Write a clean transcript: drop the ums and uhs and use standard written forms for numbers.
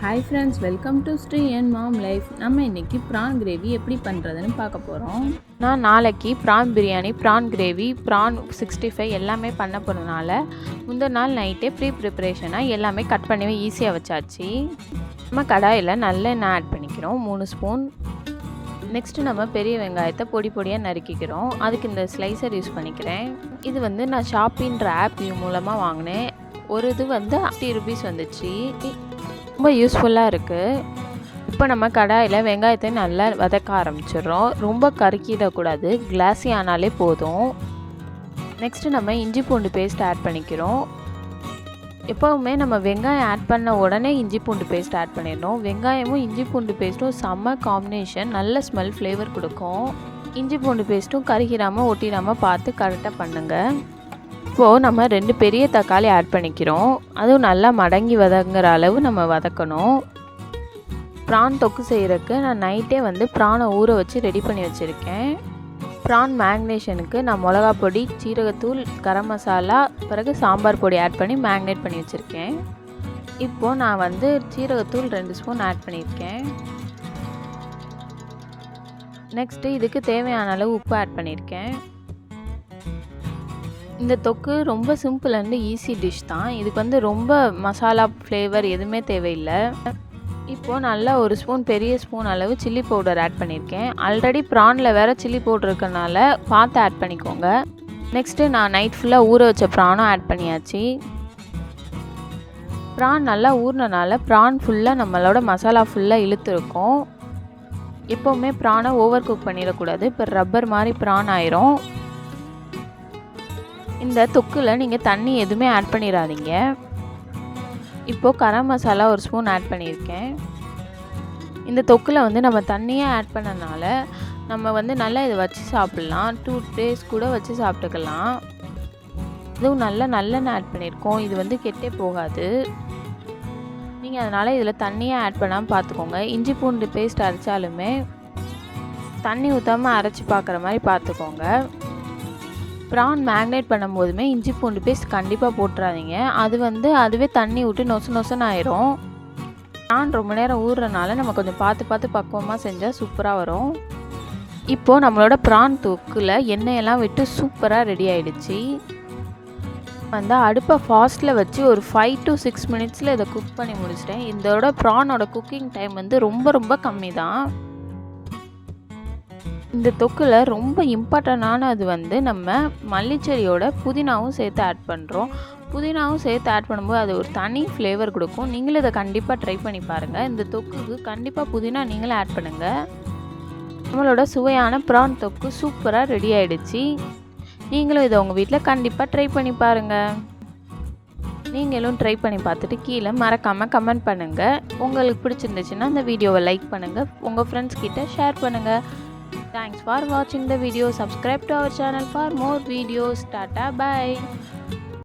Hi friends, welcome to Sri and mom life. நம்ம இன்றைக்கி prawn gravy எப்படி பண்ணுறதுன்னு பார்க்க போகிறோம். நான் நாளைக்கு prawn biryani, prawn gravy, prawn 65 எல்லாமே பண்ண போகிறதுனால முந்தின நாள் நைட்டே ப்ரிப்ரேஷனாக எல்லாமே கட் பண்ணி ஈஸியாக வச்சாச்சு. நம்ம கடாயில் நல்லெண்ணெய் ஆட் பண்ணிக்கிறோம் 3 ஸ்பூன். நெக்ஸ்ட்டு நம்ம பெரிய வெங்காயத்தை பொடி பொடியாக நறுக்கிக்கிறோம். அதுக்கு இந்த ஸ்லைசர் யூஸ் பண்ணிக்கிறேன். இது நான் ஷாப்பின்ற ஆப் மூலமாக வாங்கினேன். ஒரு இது 50 ருபீஸ் வந்துச்சு. ரொம்ப யூஸ்ஃபுல்லாக இருக்குது. இப்போ நம்ம கடாயில் வெங்காயத்தை நல்லா வதக்க ஆரம்பிச்சிடுறோம். ரொம்ப கருக்கிடக்கூடாது, கிளாஸி ஆனாலே போதும். நெக்ஸ்ட்டு நம்ம இஞ்சி பூண்டு பேஸ்ட் ஆட் பண்ணிக்கிறோம். எப்போவுமே நம்ம வெங்காயம் ஆட் பண்ண உடனே இஞ்சி பூண்டு பேஸ்ட் ஆட் பண்ணிடணும். வெங்காயமும் இஞ்சி பூண்டு பேஸ்ட்டும் செம்ம காம்பினேஷன், நல்ல ஸ்மெல், ஃப்ளேவர் கொடுக்கும். இஞ்சி பூண்டு பேஸ்ட்டும் கருகிடாமல் ஒட்டிடாமல் பார்த்து கரெக்டாக பண்ணுங்கள். இப்போது நம்ம 2 பெரிய தக்காளி ஆட் பண்ணிக்கிறோம். அதுவும் நல்லா மடங்கி வதங்குற அளவு நம்ம வதக்கணும். ப்ரான் தொக்கு செய்கிறதுக்கு நான் நைட்டே ப்ரானை ஊற வச்சு ரெடி பண்ணி வச்சுருக்கேன். ப்ரான் மேக்னேஷனுக்கு நான் மிளகா பொடி, சீரகத்தூள், கரம் மசாலா, பிறகு சாம்பார் பொடி ஆட் பண்ணி மேக்னேட் பண்ணி வச்சுருக்கேன். இப்போது நான் சீரகத்தூள் 2 ஸ்பூன் ஆட் பண்ணியிருக்கேன். நெக்ஸ்ட்டு இதுக்கு தேவையான அளவு உப்பு ஆட் பண்ணியிருக்கேன். இந்த தொக்கு ரொம்ப சிம்பிள் அண்ட் ஈஸி டிஷ் தான். இதுக்கு ரொம்ப மசாலா ஃப்ளேவர் எதுவுமே தேவையில்லை. இப்போது நல்லா ஒரு ஸ்பூன், பெரிய ஸ்பூன் அளவு சில்லி பவுடர் ஆட் பண்ணியிருக்கேன். ஆல்ரெடி ப்ரானில் வேறு சில்லி பவுடர் இருக்கனால பார்த்து ஆட் பண்ணிக்கோங்க. நெக்ஸ்ட்டு நான் நைட் ஃபுல்லாக ஊற வச்ச ப்ரானும் ஆட் பண்ணியாச்சு. ப்ரான் நல்லா ஊறினால ப்ரான் ஃபுல்லாக நம்மளோட மசாலா ஃபுல்லாக இழுத்துருக்கும். எப்போவுமே ப்ரானை ஓவர் குக் பண்ணிடக்கூடாது, இப்போ ரப்பர் மாதிரி ப்ரான் ஆயிரும். இந்த தொக்கில் நீங்கள் தண்ணி எதுவுமே ஆட் பண்ணிடாதீங்க. இப்போது கரம் மசாலா ஒரு ஸ்பூன் ஆட் பண்ணியிருக்கேன். இந்த தொக்கில் நம்ம தண்ணியே ஆட் பண்ணனால நம்ம நல்லா இதை வச்சு சாப்பிட்லாம். 2 days கூட வச்சு சாப்பிட்டுக்கலாம். இதுவும் நல்லெண்ணெய் ஆட் பண்ணியிருக்கோம். இது கெட்டே போகாது. நீங்கள் அதனால் இதில் தண்ணியே ஆட் பண்ணாமல் பார்த்துக்கோங்க. இஞ்சி பூண்டு பேஸ்ட் அரைச்சாலுமே தண்ணி ஊற்றாமல் அரைச்சி பார்க்குற மாதிரி பார்த்துக்கோங்க. ப்ரான் மேக்னேட் பண்ணும்போதுமே இஞ்சி பூண்டு பேஸ்ட் கண்டிப்பாக போட்டுறாதீங்க. அதுவே தண்ணி விட்டு நொசுன்னு ஆயிரும். ப்ரான் ரொம்ப நேரம் ஊறுறனால நம்ம கொஞ்சம் பார்த்து பக்குவமாக செஞ்சால் சூப்பராக வரும். இப்போது நம்மளோட ப்ரான் தொக்கில் எண்ணெயெல்லாம் விட்டு சூப்பராக ரெடி ஆகிடுச்சு. அடுப்பை ஃபாஸ்ட்டில் வச்சு ஒரு 5 to 6 மினிட்ஸில் இதை குக் பண்ணி முடிச்சிட்டேன். இதோட ப்ரானோட குக்கிங் டைம் ரொம்ப கம்மி தான். இந்த தொக்கில் ரொம்ப இம்பார்ட்டண்டானது நம்ம மல்லிச்செடியோட புதினாவும் சேர்த்து ஆட் பண்ணுறோம். புதினாவும் சேர்த்து ஆட் பண்ணும்போது அது ஒரு தனி ஃப்ளேவர் கொடுக்கும். நீங்களும் இதை கண்டிப்பாக ட்ரை பண்ணி பாருங்கள். இந்த தொக்குக்கு கண்டிப்பாக புதினா நீங்களும் ஆட் பண்ணுங்கள். நம்மளோட சுவையான ப்ரான் தொக்கு சூப்பராக ரெடி ஆகிடுச்சு. நீங்களும் இதை உங்கள் வீட்டில் கண்டிப்பாக ட்ரை பண்ணி பாருங்கள். நீங்களும் ட்ரை பண்ணி பார்த்துட்டு கீழே மறக்காமல் கமெண்ட் பண்ணுங்கள். உங்களுக்கு பிடிச்சிருந்துச்சுன்னா இந்த வீடியோவை லைக் பண்ணுங்கள், உங்கள் ஃப்ரெண்ட்ஸ் கிட்ட ஷேர் பண்ணுங்கள். Thanks for watching the video. Subscribe to our channel for more videos. Tata, bye.